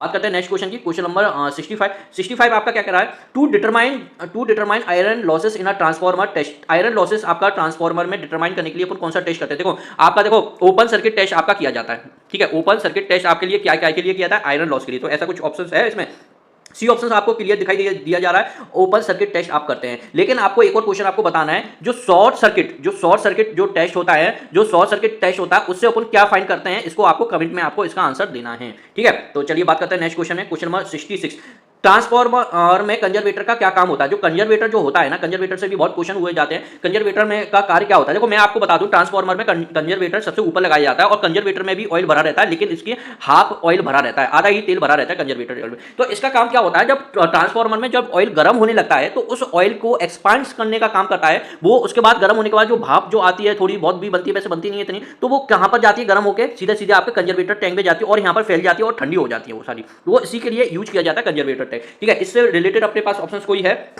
बात करते हैं नेक्स्ट क्वेश्चन की, क्वेश्चन नंबर 65 आपका क्या कह रहा है, to determine iron losses in a transformer test. Iron losses आपका ट्रांसफार्मर में डिटरमाइन करने के लिए अपन कौन सा टेस्ट करते हैं। देखो आपका, देखो ओपन सर्किट टेस्ट आपका किया जाता है, ठीक है। ओपन सर्किट टेस्ट आपके लिए क्या क्या के लिए किया जाता है, आयरन लॉस के लिए। तो ऐसा कुछ ऑप्शन है इसमें, सी ऑप्शन आपको क्लियर दिखाई दिया जा रहा है, ओपन सर्किट टेस्ट आप करते हैं। लेकिन आपको एक और क्वेश्चन आपको बताना है, जो शॉर्ट सर्किट जो टेस्ट होता है, जो शॉर्ट सर्किट टेस्ट होता है उससे अपन क्या फाइंड करते हैं, इसको आपको कमेंट में आपको इसका आंसर देना है, ठीक है। तो चलिए बात करते हैं नेक्स्ट क्वेश्चन में, क्वेश्चन नंबर 66। ट्रांसफॉर्मर में कंजर्वेटर का क्या काम होता है। जो कंजर्वेटर जो होता है ना, कंजर्वेटर से भी बहुत क्वेश्चन हुए जाते हैं। कंजर्वेटर में का कार्य क्या होता है, देखो मैं आपको बता दूं, ट्रांसफॉर्मर में कंजर्वेटर सबसे ऊपर लगाया जाता है और कंजर्वेटर में भी ऑयल भरा रहता है, लेकिन इसके हाफ ऑयल भरा रहता है, आधा ही तेल भरा रहता है कंजर्वेटर में। तो इसका काम क्या होता है, जब ट्रांसफॉर्मर में जब ऑयल गर्म होने लगता है तो उस ऑयल को एक्सपांड करने का काम करता है वो। उसके बाद गर्म होने के बाद जो भाप जो आती है, थोड़ी बहुत भी बनती है, वैसे बनती नहीं है इतनी, तो वो कहां पर जाती है, गर्म होकर सीधे सीधे आपके कंजर्वेटर टैंक में जाती है और यहां पर फैल जाती है और ठंडी हो जाती है वो सारी। तो वो इसी के लिए यूज किया जाता है कंजर्वेटर टैंक, ठीक है। इससे रिलेटेड अपने पास ऑप्शंस कोई है,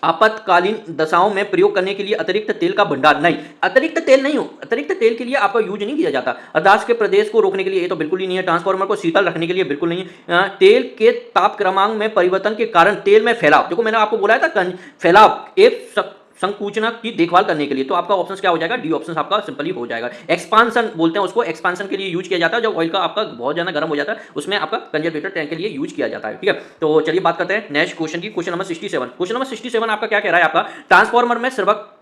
आपातकालीन दशाओं में प्रयोग करने के लिए अतिरिक्त तेल का भंडार, नहीं अतिरिक्त तेल नहीं हो, अतिरिक्त तेल के लिए आपका यूज नहीं किया जाता। अरदास के प्रदेश को रोकने के लिए ये तो बिल्कुल ही नहीं है। ट्रांसफार्मर को शीतल रखने के लिए बिल्कुल नहीं है। तेल के ताप क्रमांक में परिवर्तन के कारण तेल में फैलाव, देखो मैंने आपको बोला था फैलाव एक संकुचना की देखभाल करने के लिए, तो आपका ऑप्शन क्या हो जाएगा, डी ऑप्शन आपका सिंपली हो जाएगा। एक्सपांसन बोलते हैं उसको, एक्सपांसन के लिए यूज किया जाता है जब ऑयल का आपका बहुत ज्यादा गर्म हो जाता है, उसमें आपका कंजर्वेटर टैंक के लिए यूज किया जाता है, ठीक है। तो चलिए बात करते हैं नेक्स्ट क्वेश्चन की, क्वेश्चन नंबर 67। क्वेश्चन नंबर 67 आपका क्या कह रहा है, आपका ट्रांसफार्मर में सर्वक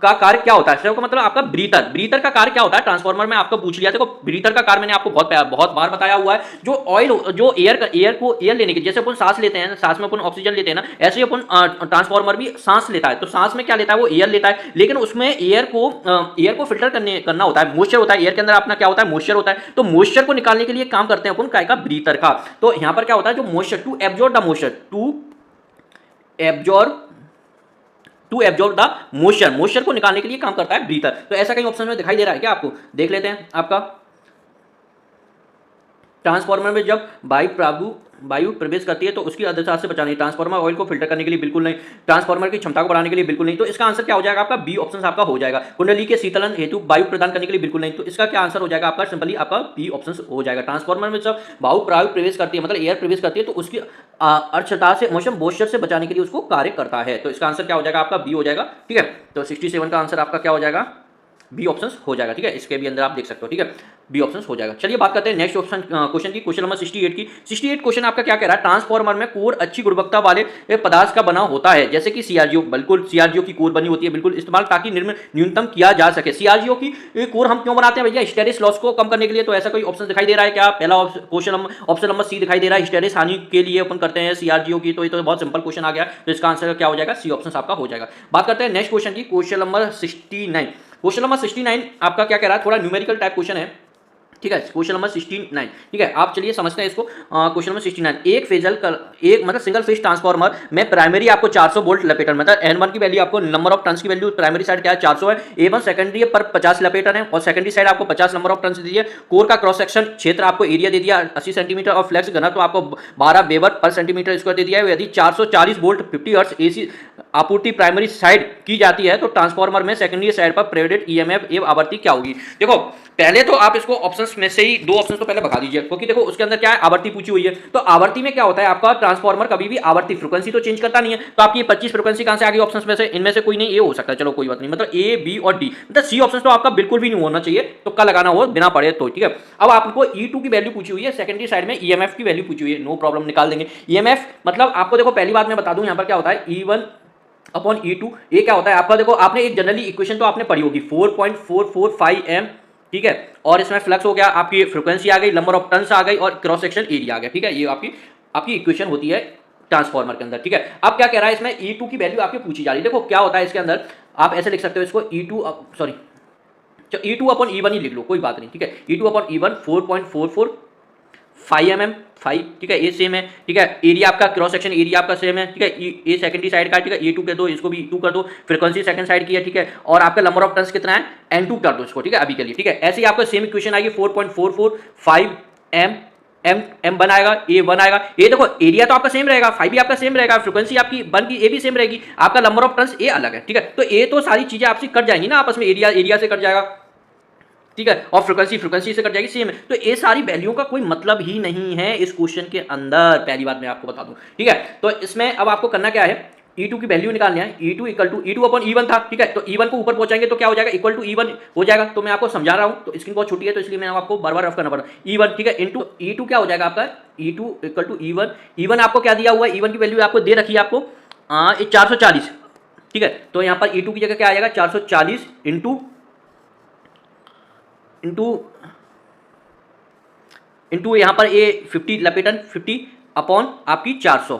का कार्य क्या होता है। का मतलब आपका ब्रीतर का कार्य क्या होता है ट्रांसफार्मर में, आपको पूछ लिया। देखो ब्रीतर का कार्य मैंने आपको बहुत बार बताया हुआ है। जो ऑयल, जो एयर लेने के, जैसे अपन सांस लेते हैं, सांस में अपन ऑक्सीजन लेते हैं ना, ऐसे ही अपन ट्रांसफार्मर भी सांस लेता है। तो सांस में क्या लेता है, वो एयर लेता है, लेकिन उसमें एयर को फिल्टर करना होता है, मॉइस्चर होता है एयर के अंदर, अपना क्या होता है, मॉइस्चर होता है। तो मॉइस्चर को निकालने के लिए काम करते हैं अपन काय का, ब्रीतर का। तो यहां पर क्या होता है, जो moisture to absorb the moisture, to absorb the moisture को निकालने के लिए काम करता है ब्रीथर। तो ऐसा कहीं ऑप्शन में दिखाई दे रहा है क्या आपको, देख लेते हैं। आपका ट्रांसफार्मर में जब वायु प्रवेश करती है तो उसकी अदशा से बचानी, ट्रांसफार्मर ऑयल को फिल्टर करने के लिए बिल्कुल नहीं, ट्रांसफार्मर की क्षमता को बढ़ाने के लिए बिल्कुल नहीं। तो इसका आंसर क्या हो जाएगा आपका, बी ऑप्शन आपका हो जाएगा। कुंडली के शीतलन हेतु वायु प्रदान करने के लिए बिल्कुल नहीं। तो इसका क्या आंसर हो जाएगा आपका, सिंपली आपका बी ऑप्शन हो जाएगा। ट्रांसफार्मर में जब वायु प्रवेश करती है, मतलब एयर प्रवेश करती है, तो उसकी अर्धता से मॉइस्चर से बचाने के लिए उसको कार्य करता है। तो इसका आंसर क्या हो जाएगा आपका, बी हो जाएगा, ठीक है। तो 67 का आंसर आपका क्या हो जाएगा, बी ऑप्शन हो जाएगा, ठीक है। इसके भी अंदर आप देख सकते हो, ठीक है, बी ऑप्शन हो जाएगा। चलिए बात करते हैं नेक्स्ट ऑप्शन क्वेश्चन की, क्वेश्चन नंबर 68 की। 68 क्वेश्चन आपका क्या कह रहा है, ट्रांसफार्मर में कोर अच्छी गुणवत्ता वाले पदार्थ का बना होता है, जैसे कि सीआरजीओ, बिल्कुल सीआरजीओ की कोर बनी होती है, बिल्कुल इस्तेमाल ताकि न्यूनतम किया जा सके। सीआरजीओ की कोर हम क्यों बनाते हैं भैया, हिस्टेरिस लॉस को कम करने के लिए। तो ऐसा कोई ऑप्शन दिखाई दे रहा है क्या, पहला क्वेश्चन ऑप्शन नंबर सी दिखाई दे रहा है, हिस्टेरिस हानि के लिए अपन करते हैं सीआरजीओ की। तो ये तो बहुत सिंपल क्वेश्चन आ गया, तो इसका आंसर क्या हो जाएगा, सी ऑप्शन आपका हो जाएगा। बात करते हैं नेक्स्ट क्वेश्चन की, क्वेश्चन नंबर 69। क्वेश्चन नंबर 69 आपका क्या कह रहा है, थोड़ा न्यूमेरिकल टाइप क्वेश्चन है, ठीक है। क्वेश्चन नंबर 69, ठीक है। आप चलिए समझते हैं इसको। क्वेश्चन नंबर 69, एक मतलब सिंगल फेज ट्रांसफार्मर में प्राइमरी आपको 400 वोल्ट लपेटर, मतलब N1 की वैल्यू, आपको नंबर ऑफ टर्न्स की वैल्यू प्राइमरी साइड क्या है 400 है, A1 सेकेंडरी पर 50 लपेटर है और सेकेंडरी साइड आपको 50 नंबर ऑफ टर्न्स दी है। कोर का क्रॉस सेक्शन क्षेत्र आपको एरिया दे दिया 80 सेंटीमीटर और फ्लेक्स घनत्व तो आपको 12 वेबर पर सेंटीमीटर स्क्वायर दे दिया है। यदि 440 वोल्ट 50 हर्ट्ज एसी आपूर्ति प्राइमरी साइड की जाती है तो ट्रांसफार्मर में सेकेंडरी साइड पर प्रेरित ईएमएफ एवं आवृत्ति क्या होगी। देखो पहले तो आप इसको ऑप्शंस में से ही दो ऑप्शंस तो पहले भगा दीजिए, क्योंकि देखो उसके अंदर क्या है, आवृत्ति पूछी हुई है। तो आवृत्ति में क्या होता है, आपका ट्रांसफार्मर कभी भी आवृत्ति फ्रीक्वेंसी तो चेंज करता नहीं है। तो आपकी 25 फ्रीक्वेंसी कहां से आ गई ऑप्शंस में से, इनमें से कोई नहीं, ए हो सकता है, चलो कोई बात नहीं। मतलब ए, बी और डी, मतलब सी ऑप्शन तो आपका बिल्कुल भी नहीं होना चाहिए, तुक्का लगाना हो बिना पढ़े तो, ठीक है। अब आपको E2 की वैल्यू पूछी हुई है, सेकेंडरी साइड में ईएमएफ की वैल्यू पूछी हुई है, नो प्रॉब्लम निकाल देंगे। ईएमएफ मतलब आपको देखो पहली बात मैं बता दूं, यहां पर क्या होता है E1 अपॉन E2, ये क्या होता है आपका, देखो आपने एक जनरली इक्वेशन तो आपने पढ़ी होगी 4.445 m, ठीक है। और इसमें फ्लक्स हो गया, आपकी फ्रीक्वेंसी आ गई, नंबर ऑफ टर्न्स आ गई और क्रॉस सेक्शन एरिया आ गया, ठीक है। ये आपकी इक्वेशन होती है ट्रांसफार्मर के अंदर, ठीक है। अब क्या कह रहा है इसमें, E2 की वैल्यू आपकी पूछी जा रही है। देखो क्या होता है इसके अंदर, आप ऐसे लिख सकते हो इसको E2 अपॉन E1 ही लिख लो, कोई बात नहीं, ठीक है। E2 अपॉन E1 4.445 mm, 5, ठीक है, ये सेम है, ठीक है। एरिया आपका क्रॉस सेक्शन एरिया आपका सेम है, ठीक है। ये सेकेंडरी साइड का, ठीक है, E2 कर दो, इसको भी E2 कर दो, फ्रीक्वेंसी सेकंड साइड की है, ठीक है। और आपका नंबर ऑफ टर्न्स कितना है, N2 कर दो इसको, ठीक है, अभी के लिए, ठीक है। ऐसे ही आपको सेम इक्वेशन आएगी 4.445 m बनाएगा, ए 1 आएगा। ये देखो एरिया तो आपका सेम रहेगा, 5 भी आपका सेम रहेगा, फ्रीक्वेंसी आपकी 1 की ए भी सेम रहेगी, आपका नंबर ऑफ टर्न्स ए अलग है, ठीक है। तो ये तो सारी चीजें आपसे कट जाएंगी ना आपस में, एरिया से कट जाएगा, ठीक है, और फ्रीक्वेंसी से कट जाएगी सेम है। तो ये सारी वैल्यू का कोई मतलब ही नहीं है इस क्वेश्चन के अंदर, पहली बात मैं आपको बता दूं। ठीक है, तो इसमें अब आपको करना क्या है, E2 की वैल्यू निकालनी है। E2 equal to E2 upon E1 था। ठीक है, तो E1 को ऊपर पहुंचाएंगे तो क्या हो जाएगा, इक्वल टू E1 हो जाएगा। तो मैं आपको समझा रहा हूं, तो स्क्रीन बहुत छोटी है तो इसलिए मैं आपको बार बार रफ करना पड़ रहा है। E1 ठीक है, इंटू E2 क्या हो जाएगा आपका, E2 equal to E1। E1 आपको क्या दिया हुआ है, E1 की वैल्यू आपको दे रखी है आपको 440। ठीक है, तो यहाँ पर E2 की जगह क्या आ जाएगा 440 इंटू इंटू इंटू यहाँ पर ये 50 लपेटन 50 अपॉन आपकी 400।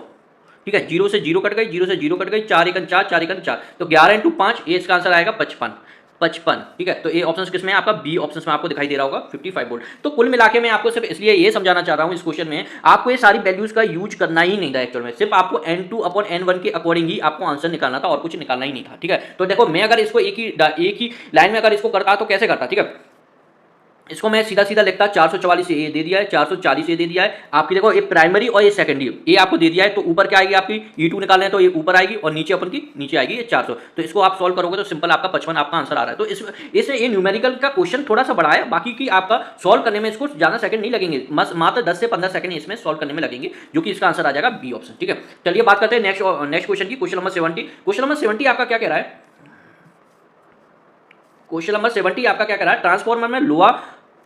ठीक है, जीरो से जीरो कट गई, जीरो से जीरो कट गई, 4 एकन 4, 4 एकन 4, तो 11 इंटू 5, ये इसका आंसर आएगा 55। 55 ठीक है, तो ये ऑप्शन किस में है आपका, बी ऑप्शन में आपको दिखाई दे रहा होगा 55 वोल्ट। तो कुल मिला के मैं आपको सिर्फ इसलिए ये समझाना चाह रहा हूँ इस क्वेश्चन में आपको ये सारी वैल्यूज का यूज करना ही नहीं था एक्चुअल में, सिर्फ आपको n2 अपॉन n1 के अकॉर्डिंग ही आपको आंसर निकालना था और कुछ निकालना ही नहीं था। ठीक है, तो देखो मैं अगर इसको एक ही लाइन में अगर इसको करता तो कैसे करता। ठीक है, इसको मैं सीधा सीधा लिखता 444 ए दे दिया है, 440 ए दे दिया है आपकी। देखो ये प्राइमरी और ये सेकेंडरी ये आपको दे दिया है, तो ऊपर क्या आएगी आपकी E2 निकालना है तो ये ऊपर आएगी और नीचे अपन की नीचे आएगी ये 400। तो इसको आप सॉल्व करोगे तो सिंपल आपका 55 आपका आंसर आ रहा है। तो इसमें ये न्यूमेरिकल का क्वेश्चन थोड़ा सा बड़ा है, बाकी की आपका सॉल्व करने में इसको ज्यादा सेकंड नहीं लगेंगे, मात्र 10 से 15 सेकंड इसमें सॉल्व करने में लगेंगे, जो कि इसका आंसर आ जाएगा बी ऑप्शन। ठीक है, चलिए बात करते हैं नेक्स्ट क्वेश्चन की, क्वेश्चन नंबर 70। क्वेश्चन नंबर 70 आपका क्या कह रहा है, क्वेश्चन नंबर 70 आपका क्या कह रहा है, ट्रांसफॉर्मर में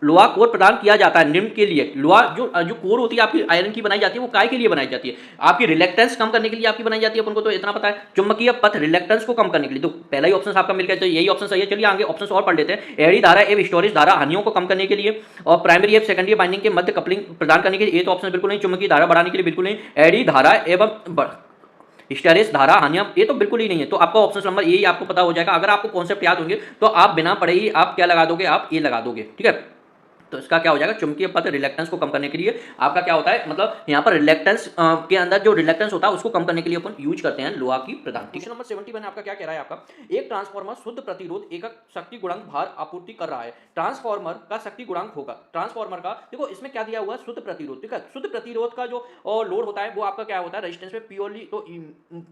लोहा कोर प्रदान किया जाता है निम्न के लिए। लोहा जो कोर होती है आपकी आयरन की बनाई जाती है, वो काय के लिए बनाई जाती है, आपकी रिलेक्टेंस कम करने के लिए आपकी बनाई जाती है, अपन को तो इतना पता है। चुंबकीय पथ रिलेक्टेंस को कम करने के लिए, तो पहला ही ऑप्शन आपका मिल गया, तो यही ऑप्शन सही है। चलिए आगे ऑप्शन और पढ़ लेते हैं। एडी धारा एवं स्टोरेज धारा हानियों को कम करने के लिए, और प्राइमरी एवं सेकेंडरी बाइंडिंग के मध्य कपलिंग प्रदान करने के लिए, ये तो ऑप्शन बिल्कुल नहीं। चुंबकीय धारा बढ़ाने के लिए बिल्कुल नहीं। एडी धारा एवं हिस्टेरिस धारा हानियां, ये तो बिल्कुल ही नहीं है। तो आपका ऑप्शन नंबर यही आपको पता हो जाएगा। अगर आपको कॉन्सेप्ट याद होंगे तो आप बिना पढ़े ही आप क्या लगा दोगे, आप ये लगा दोगे। ठीक है, तो इसका क्या हो जाएगा, चुंबकीय पथ रिलेक्टेंस को कम करने के लिए आपका क्या होता है, मतलब यहाँ पर रिलेक्टेंस के अंदर जो रिलेक्टेंस होता है उसको कम करने के लिए अपन यूज करते हैं लोहा की प्रदान। क्वेश्चन नंबर 71 आपका क्या कह रहा है, आपका एक ट्रांसफार्मर शुद्ध प्रतिरोध एकक शक्ति गुणांक भार आपूर्ति कर रहा है। ट्रांसफार्मर का शक्ति गुणांक होगा, ट्रांसफार्मर का देखो इसमें क्या दिया हुआ है, शुद्ध प्रतिरोध। ठीक है, शुद्ध प्रतिरोध का जो लोड होता है वो आपका क्या होता है, रेजिस्टेंस में प्योरली। तो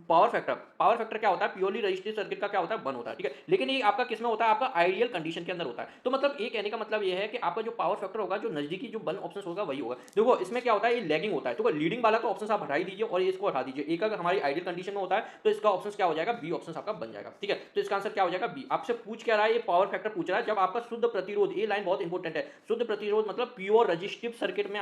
पावर फैक्टर क्या होता है, प्योरली रेजिस्टिव सर्किट का क्या होता है, 1 होता है। ठीक है, लेकिन ये आपका किसमें होता है, आपका आइडियल कंडीशन के अंदर होता है। तो मतलब ये कहने का मतलब ये है कि आपका जो पावर फैक्टर होगा, जो नजदीकी जो 1 ऑप्शन होगा वही होगा। देखो इसमें क्या होता है, ये लैगिंग होता है। तो लीडिंग वाला तो ऑप्शन आप हटा ही दीजिए और इसको हटा दीजिए। एक अगर हमारी आइडियल कंडीशन में होता है तो इसका ऑप्शन क्या हो जाएगा, बी ऑप्शन आपका बन जाएगा। ठीक है, तो इसका आंसर क्या हो जाएगा, बी। आपसे पूछ क्या रहा है, ये पावर फैक्टर पूछ रहा है। जब आपका शुद्ध प्रतिरोध, ये लाइन बहुत इंपॉर्टेंट है, शुद्ध प्रतिरोध मतलब प्योर रेजिस्टिव सर्किट में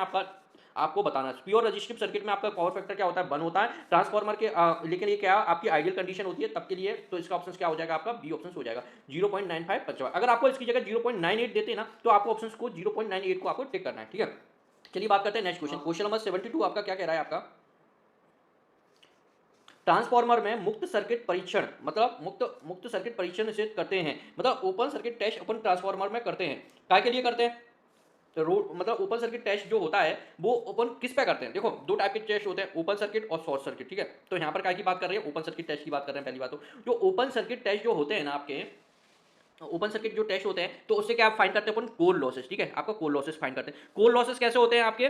आपको बताना है, प्योर रेजिस्टिव सर्किट में आपका पावर फैक्टर क्या होता है, 1 होता है ट्रांसफार्मर के। लेकिन ये क्या आपकी आइडियल कंडीशन होती है तब के लिए, तो इसका ऑप्शन क्या हो जाएगा, आपका बी ऑप्शन हो जाएगा 0.95 55। अगर आपको इसकी जगह 0.98 देते ना तो आपको ऑप्शन को 0.98 को आपको टिक करना है। ठीक है, चलिए बात करते हैं नेक्स्ट क्वेश्चन। क्वेश्चन नंबर 72 आपका क्या कह रहा है, आपका ट्रांसफार्मर में मुक्त सर्किट परीक्षण, मतलब मुक्त सर्किट परीक्षण से करते हैं, मतलब ओपन सर्किट टेस्ट अपन ट्रांसफार्मर में करते हैं। काय के लिए करते हैं, तो मतलब ओपन सर्किट टेस्ट जो होता है वो ओपन किस पे करते हैं। देखो 2 टाइप के टेस्ट होते हैं, ओपन सर्किट और शॉर्ट सर्किट। ठीक है, तो यहाँ पर क्या की बात कर रहे हैं, ओपन सर्किट टेस्ट की बात कर रहे हैं। पहली बात तो जो ओपन सर्किट टेस्ट जो होते हैं ना, आपके ओपन सर्किट जो टेस्ट होते हैं, तो उससे क्या आप फाइंड करते हैं अपन, कोर लॉसेस। ठीक है, आपका कोर लॉसेस फाइंड करते हैं। कोर लॉसेस कैसे होते हैं, आपके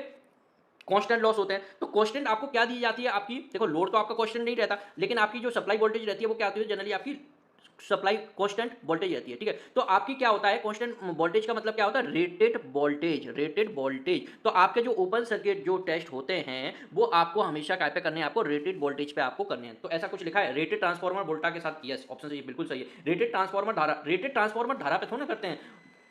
कांस्टेंट लॉस होते हैं। तो कांस्टेंट आपको क्या दी जाती है, आपकी देखो लोड तो आपका कांस्टेंट नहीं रहता, लेकिन आपकी जो सप्लाई वोल्टेज रहती है वो क्या आती है, जनरली आपकी सप्लाई कांस्टेंट वोल्टेज रहती है। ठीक है, तो आपकी क्या होता है, कांस्टेंट वोल्टेज का मतलब क्या होता है, रेटेड वोल्टेज। तो आपके जो ओपन सर्किट जो टेस्ट होते हैं वो आपको हमेशा क्या पे करने हैं, आपको रेटेड वोल्टेज पे आपको करने हैं। तो ऐसा कुछ लिखा है, रेटेड ट्रांसफार्मर वोल्टा के साथ, यस ऑप्शन सही, बिल्कुल सही है। रेटेड ट्रांसफार्मर धारा पे थोड़ा करते हैं,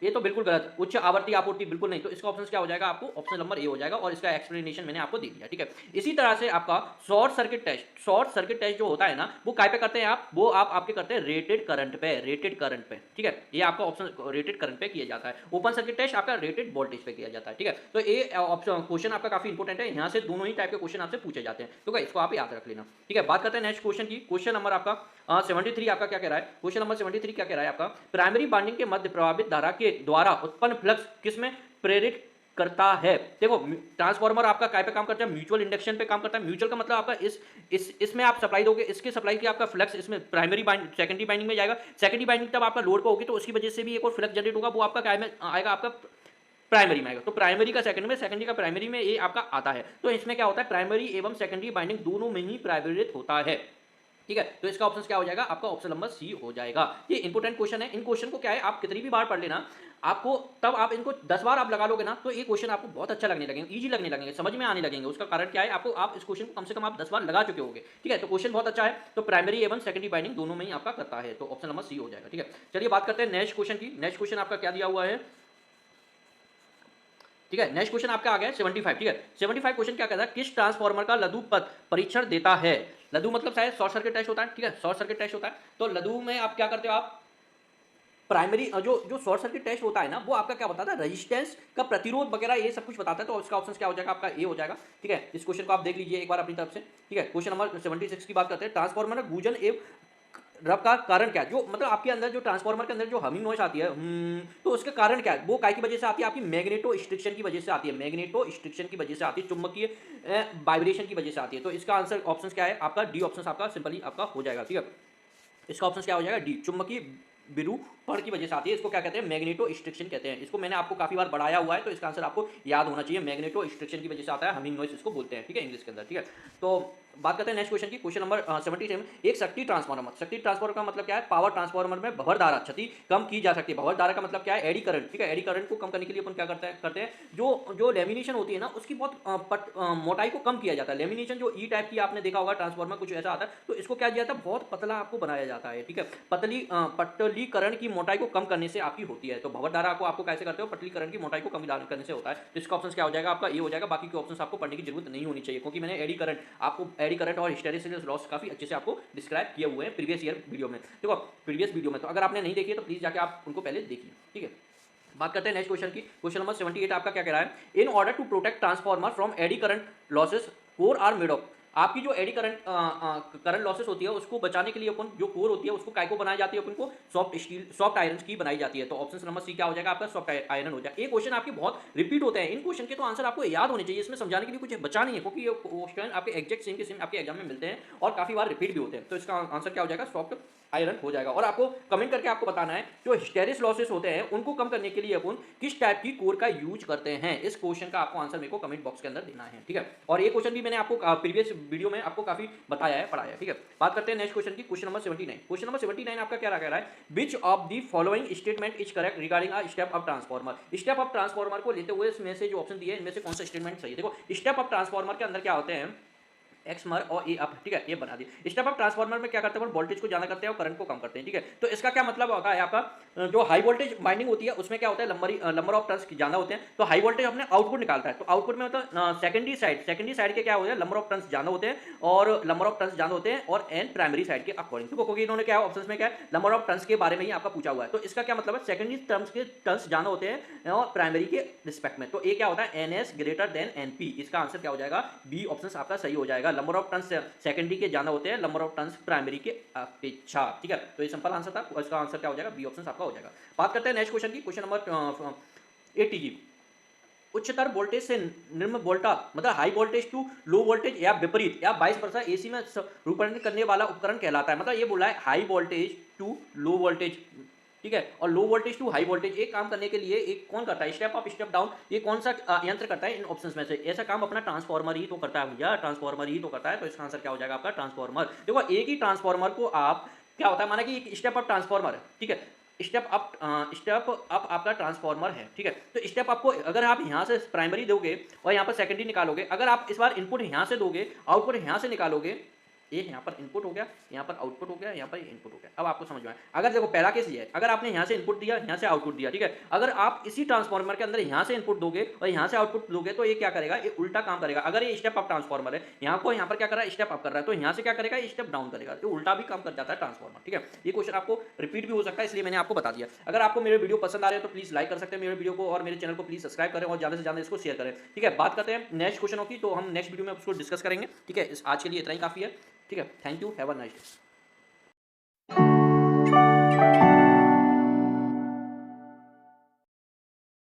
ये तो बिल्कुल गलत। उच्च आवर्ती आपूर्ति बिल्कुल नहीं। तो इसका ऑप्शन क्या हो जाएगा, आपको ऑप्शन नंबर ए हो जाएगा, और इसका एक्सप्लेनेशन मैंने आपको दे दिया। ठीक है, इसी तरह से आपका शॉर्ट सर्किट टेस्ट जो होता है ना, वो काय पे करते हैं आप, वो आप आपके करते हैं रेटेड करंट पे। ठीक है, ये आपका ऑप्शन रेटेड करंट पे किया जाता है। ओपन सर्किट टेस्ट आपका रेटेड वोल्टेज पे किया जाता है। ठीक है, तो ये ऑप्शन क्वेश्चन आपका काफी इंपॉर्टेंट है, यहाँ से दोनों ही टाइप के क्वेश्चन आपसे पूछे जाते हैं। तो इसको आप याद रख लेना। ठीक है, बात करते हैं नेक्स्ट क्वेश्चन की। क्वेश्चन नंबर आपका 73 आपका क्या कह रहा है, क्वेश्चन नंबर 73 क्या कह रहा है, आपका प्राइमरी बाइंडिंग के मध्य प्रभावित धारा के द्वारा उत्पन्न फ्लक्स किसमें प्रेरित करता है। देखो ट्रांसफार्मर आपका काय पे काम करता है, म्यूचुअल इंडक्शन पे काम करता है। म्यूचुअल का मतलब आपका इसमें आप सप्लाई दोगे, इसके सप्लाई की आपका फ्लक्स इसमें प्राइमरी सेकेंडरी बाइंडिंग में जाएगा। सेकेंडरी बाइंडिंग तब आपका लोड पे होगी तो उसकी वजह से भी एक और फ्लक्स जनरेट होगा, वो आपका काय में आएगा, आपका प्राइमरी में आएगा। तो प्राइमरी का सेकंड में, सेकेंडरी का प्राइमरी में, ये आपका आता है। तो इसमें क्या होता है, प्राइमरी एवं सेकेंडरी बाइंडिंग दोनों में ही प्रेरित होता है। ठीक है, तो इसका ऑप्शन क्या हो जाएगा, आपका ऑप्शन नंबर सी हो जाएगा। ये इंपोर्टेंट क्वेश्चन है, इन क्वेश्चन को क्या है आप कितनी भी बार पढ़ लेना, आपको तब आप इनको 10 बार आप लगा लोगे ना, तो ये क्वेश्चन आपको बहुत अच्छा लगने लगेंगे, इजी लगने लगेंगे, समझ में आने लगेंगे। उसका कारण क्या है, आपको आप इस क्वेश्चन को कम से कम आप 10 बार लगा चुके होंगे। ठीक है, तो क्वेश्चन बहुत अच्छा है, तो प्राइमरी एवं सेकेंडरी बाइंडिंग दोनों में ही आपका करता है, तो ऑप्शन नंबर सी हो जाएगा। ठीक है, चलिए बात करते हैं नेक्स्ट क्वेश्चन की। नेक्स्ट क्वेश्चन आपका क्या दिया हुआ है, ठीक है, नेक्स्ट क्वेश्चन आपका आ गया 75। ठीक है, 75 क्वेश्चन क्या कहता है, किस ट्रांसफार्मर का लघु पथ परीक्षण देता है। लघु मतलब शायद शॉर्ट सर्किट टेस्ट होता है। ठीक है, शॉर्ट सर्किट टेस्ट होता है, तो लघु में आप क्या करते हो, आप प्राइमरी जो जो शॉर्ट सर्किट टेस्ट होता है ना, वो आपका क्या बताता है, रेजिस्टेंस का प्रतिरोध वगैरह ये सब कुछ बताता है। तो इसका ऑप्शन क्या हो जाएगा, आपका ए हो जाएगा। ठीक है, इस क्वेश्चन को आप देख लीजिए एक बार अपनी तरफ से। ठीक है, क्वेश्चन नंबर 76 की बात करते हैं, ट्रांसफार्मर गूंजन एवं रब का कारण क्या है, जो मतलब आपके अंदर जो ट्रांसफार्मर के अंदर जो हमिंग नॉइस आती है, तो उसका कारण क्या है, वो काय की वजह से आती है, आपकी मैग्नेटो स्ट्रिक्शन की वजह से आती है, मैग्नेटो स्ट्रिक्शन की वजह से आती है, चुंबकीय वाइब्रेशन की वजह से आती है। तो इसका आंसर ऑप्शन क्या है, आपका डी ऑप्शन आपका सिंपली आपका हो जाएगा। ठीक है, इसका ऑप्शन क्या हो जाएगा, डी, चुंबकीय विरूपण की वजह से आती है। इसको क्या कहते हैं, मैग्नेटो स्ट्रिक्शन कहते हैं। इसको मैंने आपको काफी बार बढ़ाया हुआ है, तो इसका आंसर आपको याद होना चाहिए, मैग्नेटो स्ट्रिक्शन की वजह से आता है, हमिंग नॉइस इसको बोलते हैं। ठीक है, इंग्लिश के अंदर। ठीक है, तो बात करते हैं नेक्स्ट क्वेश्चन की, क्वेश्चन नंबर 77। एक शक्ति ट्रांसफार्मर, शक्ति ट्रांसफार्मर का मतलब क्या है, पावर ट्रांसफार्मर में भंवर धारा क्षति कम की जा सकती है। भंवर धारा का मतलब क्या है, एडी करंट। ठीक है, एडी करंट को कम करने के लिए अपन क्या करते हैं, जो जो लेमिनेशन होती है ना, उसकी बहुत मोटाई को कम किया जाता है। लेमिनेशन जो ई टाइप की आपने देखा होगा, ट्रांसफार्मर कुछ ऐसा आता है, तो इसको क्या किया जाता है, बहुत पतला आपको बनाया जाता है। ठीक है, पतलीकरण की मोटाई को कम करने से आपकी होती है। तो भंवर धारा को आपको कैसे करते हो, पतलीकरण की मोटाई को कम करने से होता है। तो इसका ऑप्शन क्या हो जाएगा, आपका ये हो जाएगा। बाकी के ऑप्शन आपको पढ़ने की जरूरत नहीं होनी चाहिए, क्योंकि मैंने एडी करंट आपको, एडी करंट और हिस्टेरिसिस लॉस काफी अच्छे से आपको डिस्क्राइब किए हुए हैं प्रीवियस ईयर वीडियो में। देखो प्रीवियस वीडियो में, तो अगर आपने नहीं देखी है तो प्लीज जाके आप उनको पहले देखिए। ठीक है, बात करते हैं नेक्स्ट क्वेश्चन की। क्वेश्चन नंबर 78 आपका क्या कह रहा है, in order to protect transformer from eddy current losses core are made of. आपकी जो एडी करंट लॉसेस होती है, उसको बचाने के लिए अपन जो कोर होती है उसको काय को बनाई जाती है, अपन को सॉफ्ट स्टील, सॉफ्ट आयरन की बनाई जाती है। तो ऑप्शन नंबर सी क्या हो जाएगा, आपका सॉफ्ट आयरन हो जाएगा। ये क्वेश्चन आपके बहुत रिपीट होते हैं, इन क्वेश्चन के तो आंसर आपको याद होने चाहिए, इसमें समझाने के लिए कुछ बचा नहीं है, क्योंकि ये क्वेश्चन आपके एग्जैक्ट सेम के सेम आपके एग्जाम में मिलते हैं और काफी बार रिपीट भी होते हैं। तो इसका आंसर क्या हो जाएगा, सॉफ्ट आयरन हो जाएगा। और आपको कमेंट करके आपको बताना है, जो हिस्टेरिस लॉसेस होते हैं उनको कम करने के लिए अपन किस टाइप की कोर का यूज करते हैं। इस क्वेश्चन का आपको आंसर मेरे को कमेंट बॉक्स के अंदर देना है। ठीक है, और ये क्वेश्चन भी मैंने आपको प्रीवियस वीडियो में आपको काफी बताया है, पढ़ाया है। ठीक है, बात करते हैं नेक्स्ट क्वेश्चन की। Question number 79। क्वेश्चन नंबर 79 आपका क्या कह रहा है, which of the following statement is correct regarding a step up transformer. Step up transformer को लेते हुए इसमें से जो ऑप्शन दिए इनमें से कौन सा स्टेटमेंट सही है। देखो स्टेप अप ट्रांसफार्मर के अंदर क्या होते हैं, एक्स मर और ए अप। ठीक है, ये बना दिए। स्टेप अप ट्रांसफार्मर में क्या करते हैं, वोल्टेज को ज्यादा करते हैं और करंट को कम करते हैं। ठीक है, तो इसका क्या मतलब होता है, आपका जो हाई वोल्टेज बाइंडिंग होती है उसमें क्या होता है, नंबर ऑफ टर्न्स ज्यादा होते हैं, तो हाई वोल्टेज अपने आउटपुट निकालता है। तो आउटपुट में मतलब सेकेंडरी साइड के क्या होते हैं, नंबर ऑफ टर्न्स ज्यादा होते हैं, और नंबर ऑफ टर्न्स ज्यादा होते हैं और एंड प्राइमरी साइड के अकॉर्डिंग। तो क्योंकि इन्होंने क्या ऑप्शन में क्या है, नंबर ऑफ टर्न्स के बारे में ही आपका पूछा हुआ है, तो इसका क्या मतलब है, सेकेंडरी टर्न्स ज्यादा होते हैं और प्राइमरी के रिस्पेक्ट में। तो ये क्या होता है, एनएस ग्रेटर देन एनपी। इसका आंसर क्या हो जाएगा, बी ऑप्शन आपका सही हो जाएगा। नंबर ऑफ टर्न्स सेकेंडरी के ज्यादा होते हैं, नंबर ऑफ टर्न्स प्राइमरी के अपेक्षा। ठीक है, तो ये सिंपल आंसर था, इसका आंसर क्या हो जाएगा, बी ऑप्शन आपका हो जाएगा। बात करते हैं नेक्स्ट क्वेश्चन की। क्वेश्चन नंबर 80 की, उच्चतर वोल्टेज से निम्न वोल्टा मतलब high voltage to low voltage या विपरीत या 22% एसी में रूपांतरित करने वाला उपकरण कहलाता है। मतलब ये बोला है high voltage to low voltage, ठीक है, और low voltage to high voltage एक काम करने के लिए एक कौन करता है, स्टेप अप स्टेप डाउन, ये कौन सा यंत्र करता है इन ऑप्शंस में से। ऐसा काम अपना ट्रांसफार्मर ही तो करता है भैया, ट्रांसफार्मर ही तो करता है। तो इसका आंसर क्या हो जाएगा, आपका ट्रांसफार्मर। देखो एक ही ट्रांसफार्मर को आप क्या होता है, माना कि एक स्टेप अप ट्रांसफार्मर है, ठीक है, स्टेप अप आपका ट्रांसफार्मर है। ठीक है, तो स्टेप अप को अगर आप यहाँ से प्राइमरी दोगे और यहाँ पर सेकेंडरी निकालोगे, अगर आप इस बार इनपुट यहाँ से दोगे, आउटपुट यहाँ से निकालोगे, ये यहाँ पर इनपुट हो गया, यहाँ पर आउटपुट हो गया, यहाँ पर इनपुट हो गया। अब आपको समझ में आया। अगर देखो पहला केस ये है, अगर आपने यहाँ से इनपुट दिया, यहाँ से आउटपुट दिया, ठीक है, अगर आप इसी ट्रांसफार्मर के अंदर यहाँ से इनपुट दोगे और यहाँ से आउटपुट दोगे, तो ये क्या करेगा, ये उल्टा काम करेगा। अगर ये स्टेप अप ट्रांसफार्मर है, यहाँ को यहाँ पर क्या कर रहा है, स्टेप अप कर रहा है, तो यहाँ से क्या करेगा, स्टेप डाउन करेगा, तो उल्टा भी काम कर जाता है ट्रांसफार्मर। ठीक है, ये क्वेश्चन आपको रिपीट भी हो सकता है, इसलिए मैंने आपको बता दिया। अगर आपको मेरे वीडियो पसंद आ रहे हैं तो प्लीज लाइक कर सकते हैं मेरे वीडियो को, और मेरे चैनल को प्लीज सब्सक्राइब करें और ज्यादा से ज्यादा इसको शेयर करें। ठीक है, बात करते हैं नेक्स्ट क्वेश्चनों की, तो हम नेक्स्ट वीडियो में उसको डिस्कस करेंगे। ठीक है, आज के लिए इतना ही काफी है। ठीक है, thank you, have a nice day.